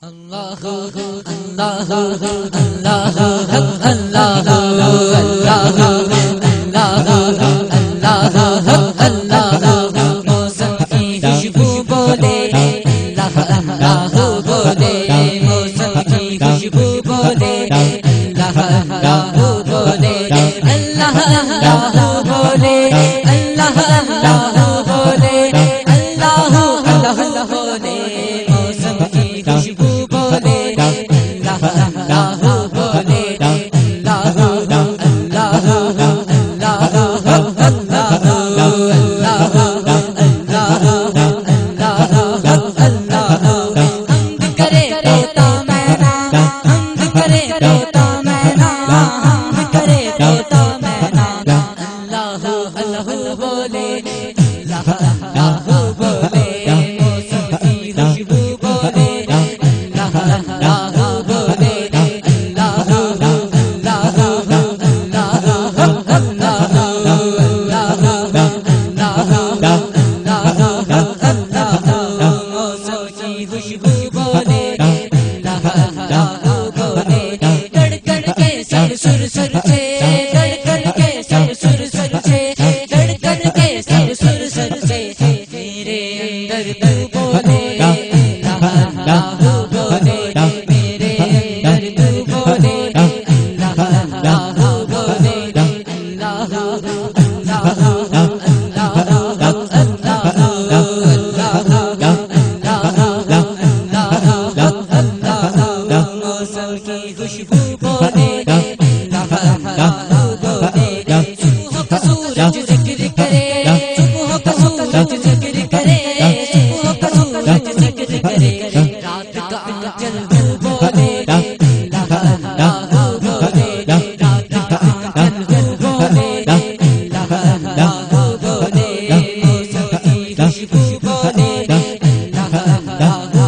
اللہ اللہ اللہ اللہ اللہ موسم کی خوشبو بولے اللہ اللہ بولے موسم کی خوشبو بولے اللہ اللہ بولے اللہ اللہ بولے اللہ اللہ بولے اللہ اللہ بولے موسم کی خوشبو بولے اللہ اللہ بولے اللہ اللہ اللہ